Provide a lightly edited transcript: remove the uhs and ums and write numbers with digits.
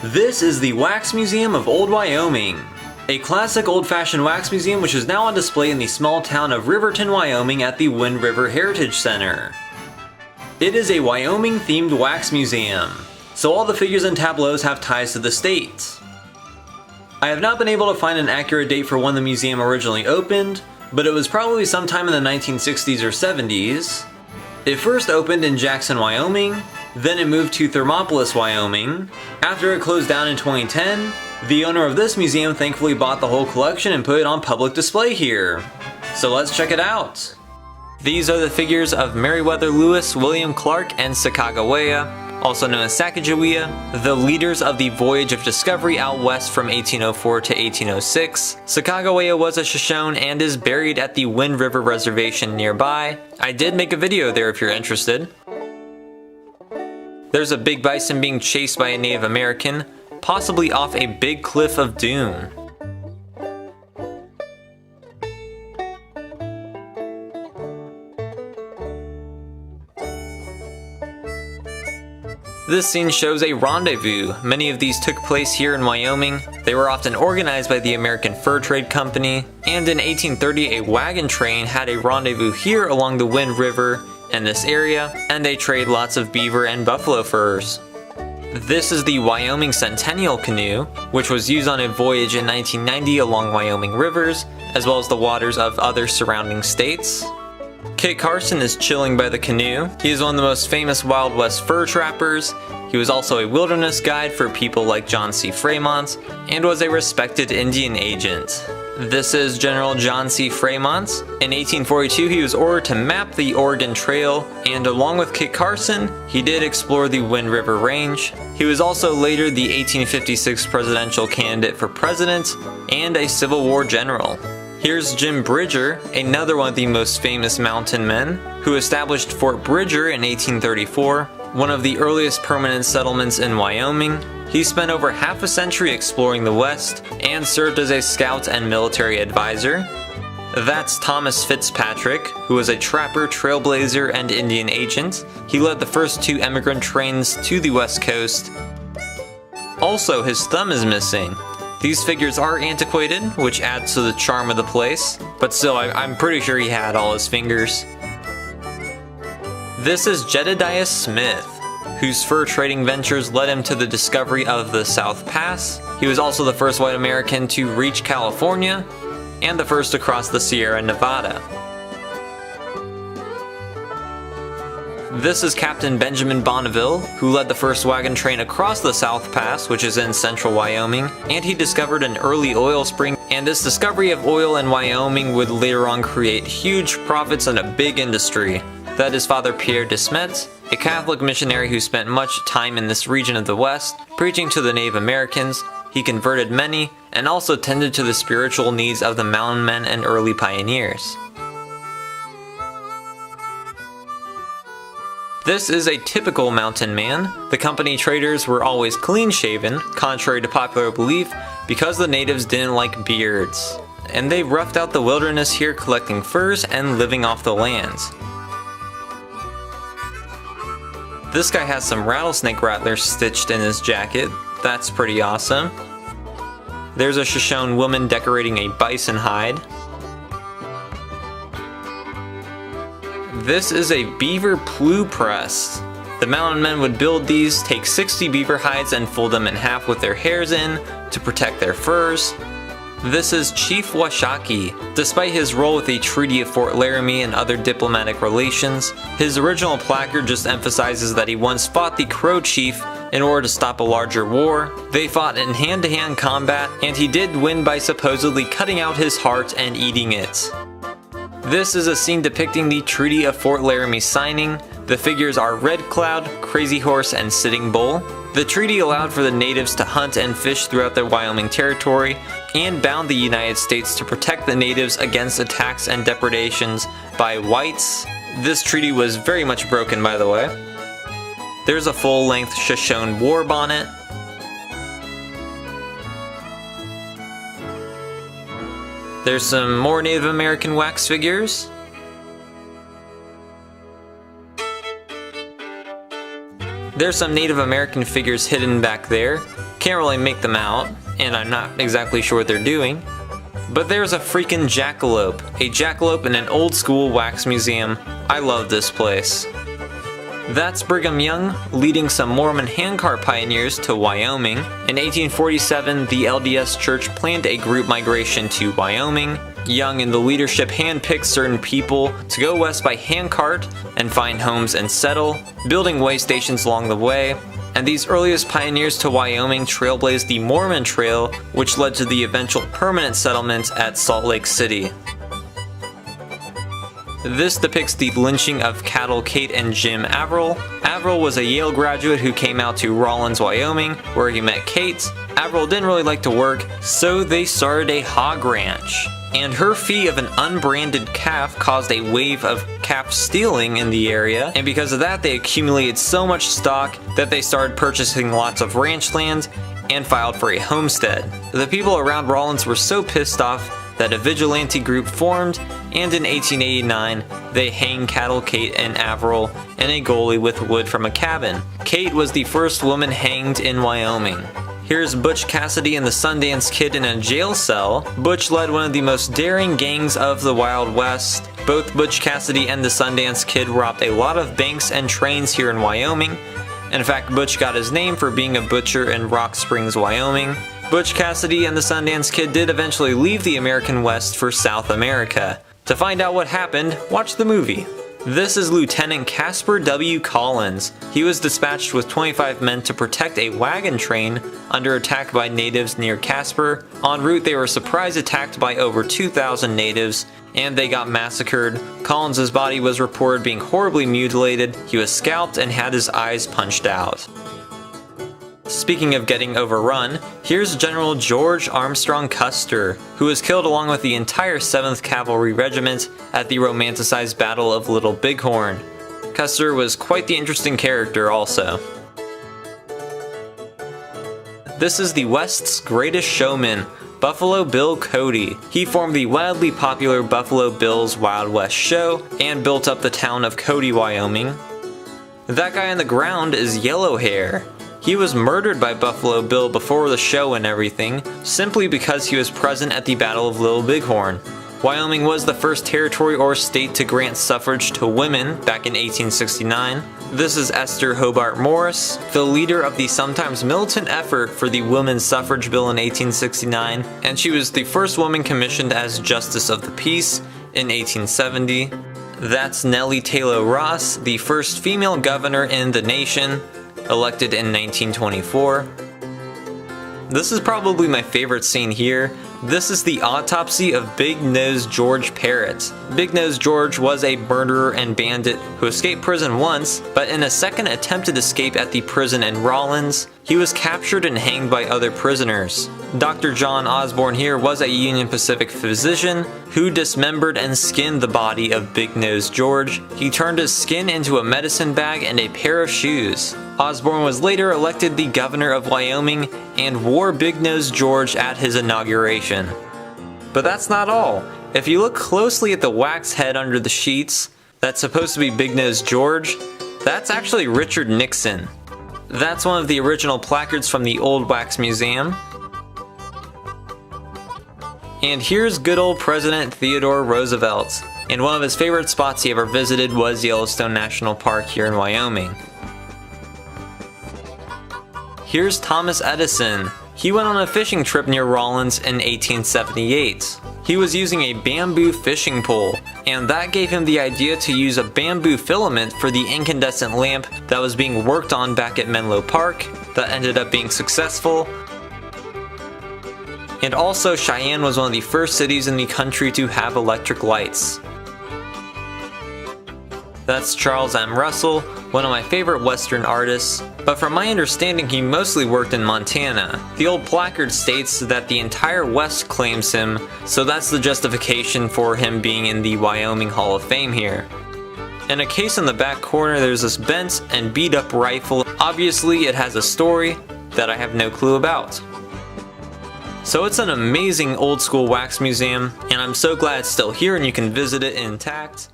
This is the Wax Museum of Old Wyoming, a classic old-fashioned wax museum which is now on display in the small town of Riverton, Wyoming at the Wind River Heritage Center. It is a Wyoming-themed wax museum, so all the figures and tableaus have ties to the state. I have not been able to find an accurate date for when the museum originally opened, but it was probably sometime in the 1960s or 70s. It first opened in Jackson, Wyoming, then it moved to Thermopolis, Wyoming. After it closed down in 2010, the owner of this museum thankfully bought the whole collection and put it on public display here. So let's check it out. These are the figures of Meriwether Lewis, William Clark, and Sacagawea, also known as Sacagawea, the leaders of the voyage of discovery out west from 1804 to 1806. Sacagawea was a Shoshone and is buried at the Wind River Reservation nearby. I did make a video there if you're interested. There's a big bison being chased by a Native American, possibly off a big cliff of doom. This scene shows a rendezvous. Many of these took place here in Wyoming. They were often organized by the American Fur Trade Company, and in 1830 a wagon train had a rendezvous here along the Wind River in this area, and they trade lots of beaver and buffalo furs. This is the Wyoming Centennial Canoe, which was used on a voyage in 1990 along Wyoming rivers, as well as the waters of other surrounding states. Kit Carson is chilling by the canoe. He is one of the most famous Wild West fur trappers. He was also a wilderness guide for people like John C. Fremont, and was a respected Indian agent. This is General John C. Fremont. In 1842, he was ordered to map the Oregon Trail, and along with Kit Carson, he did explore the Wind River Range. He was also later the 1856 presidential candidate for president, and a Civil War general. Here's Jim Bridger, another one of the most famous mountain men, who established Fort Bridger in 1834, one of the earliest permanent settlements in Wyoming. He spent over half a century exploring the West, and served as a scout and military advisor. That's Thomas Fitzpatrick, who was a trapper, trailblazer, and Indian agent. He led the first 2 immigrant trains to the West Coast. Also, his thumb is missing. These figures are antiquated, which adds to the charm of the place, but still, I'm pretty sure he had all his fingers. This is Jedediah Smith, whose fur trading ventures led him to the discovery of the South Pass. He was also the first white American to reach California, and the first to cross the Sierra Nevada. This is Captain Benjamin Bonneville, who led the first wagon train across the South Pass, which is in central Wyoming, and he discovered an early oil spring, and this discovery of oil in Wyoming would later on create huge profits and a big industry. That is Father Pierre de Smet, a Catholic missionary who spent much time in this region of the West, preaching to the Native Americans. He converted many, and also tended to the spiritual needs of the mountain men and early pioneers. This is a typical mountain man. The company traders were always clean-shaven, contrary to popular belief, because the natives didn't like beards. And they roughed out the wilderness here, collecting furs and living off the lands. This guy has some rattlesnake rattlers stitched in his jacket. That's pretty awesome. There's a Shoshone woman decorating a bison hide. This is a beaver plume press. The mountain men would build these, take 60 beaver hides and fold them in half with their hairs in to protect their furs. This is Chief Washakie. Despite his role with the Treaty of Fort Laramie and other diplomatic relations, his original placard just emphasizes that he once fought the Crow Chief in order to stop a larger war. They fought in hand-to-hand combat, and he did win by supposedly cutting out his heart and eating it. This is a scene depicting the Treaty of Fort Laramie signing. The figures are Red Cloud, Crazy Horse, and Sitting Bull. The treaty allowed for the natives to hunt and fish throughout their Wyoming territory, and bound the United States to protect the natives against attacks and depredations by whites. This treaty was very much broken, by the way. There's a full-length Shoshone war bonnet. There's some more Native American wax figures. There's some Native American figures hidden back there. Can't really make them out, and I'm not exactly sure what they're doing. But there's a freaking jackalope. A jackalope in an old school wax museum. I love this place. That's Brigham Young leading some Mormon handcart pioneers to Wyoming. In 1847, the LDS Church planned a group migration to Wyoming. Young and the leadership handpicked certain people to go west by handcart and find homes and settle, building way stations along the way. And these earliest pioneers to Wyoming trailblazed the Mormon Trail, which led to the eventual permanent settlement at Salt Lake City. This depicts the lynching of Cattle Kate and Jim Averill. Averill was a Yale graduate who came out to Rawlins, Wyoming, where he met Kate. Averill didn't really like to work, so they started a hog ranch. And her fee of an unbranded calf caused a wave of calf stealing in the area, and because of that they accumulated so much stock that they started purchasing lots of ranch land and filed for a homestead. The people around Rawlins were so pissed off that a vigilante group formed, and in 1889 they hanged Cattle Kate and Averill in a gully with wood from a cabin. Kate was the first woman hanged in Wyoming. Here's Butch Cassidy and the Sundance Kid in a jail cell. Butch led one of the most daring gangs of the Wild West. Both Butch Cassidy and the Sundance Kid robbed a lot of banks and trains here in Wyoming. In fact, Butch got his name for being a butcher in Rock Springs, Wyoming. Butch Cassidy and the Sundance Kid did eventually leave the American West for South America. To find out what happened, watch the movie. This is Lieutenant Casper W. Collins. He was dispatched with 25 men to protect a wagon train under attack by natives near Casper. En route, they were surprise attacked by over 2,000 natives, and they got massacred. Collins' body was reported being horribly mutilated. He was scalped and had his eyes punched out. Speaking of getting overrun, here's General George Armstrong Custer, who was killed along with the entire 7th Cavalry Regiment at the romanticized Battle of Little Bighorn. Custer was quite the interesting character also. This is the West's greatest showman, Buffalo Bill Cody. He formed the wildly popular Buffalo Bill's Wild West show and built up the town of Cody, Wyoming. That guy on the ground is Yellow Hair. He was murdered by Buffalo Bill before the show and everything, simply because he was present at the Battle of Little Bighorn. Wyoming was the first territory or state to grant suffrage to women back in 1869. This is Esther Hobart Morris, the leader of the sometimes militant effort for the women's suffrage bill in 1869, and she was the first woman commissioned as Justice of the Peace in 1870. That's Nellie Taylor Ross, the first female governor in the nation, elected in 1924. This is probably my favorite scene here. This is the autopsy of Big Nose George Parrott. Big Nose George was a murderer and bandit who escaped prison once, but in a second attempted escape at the prison in Rawlins, he was captured and hanged by other prisoners. Dr. John Osborne here was a Union Pacific physician who dismembered and skinned the body of Big Nose George. He turned his skin into a medicine bag and a pair of shoes. Osborne was later elected the governor of Wyoming and wore Big Nose George at his inauguration. But that's not all. If you look closely at the wax head under the sheets, that's supposed to be Big Nose George, that's actually Richard Nixon. That's one of the original placards from the Old Wax Museum. And here's good old President Theodore Roosevelt. And one of his favorite spots he ever visited was Yellowstone National Park here in Wyoming. Here's Thomas Edison. He went on a fishing trip near Rawlins in 1878. He was using a bamboo fishing pole, and that gave him the idea to use a bamboo filament for the incandescent lamp that was being worked on back at Menlo Park. That ended up being successful. And also, Cheyenne was one of the first cities in the country to have electric lights. That's Charles M. Russell, one of my favorite Western artists, but from my understanding he mostly worked in Montana. The old placard states that the entire West claims him, so that's the justification for him being in the Wyoming Hall of Fame here. In a case in the back corner there's this bent and beat up rifle. Obviously it has a story that I have no clue about. So it's an amazing old school wax museum, and I'm so glad it's still here and you can visit it intact.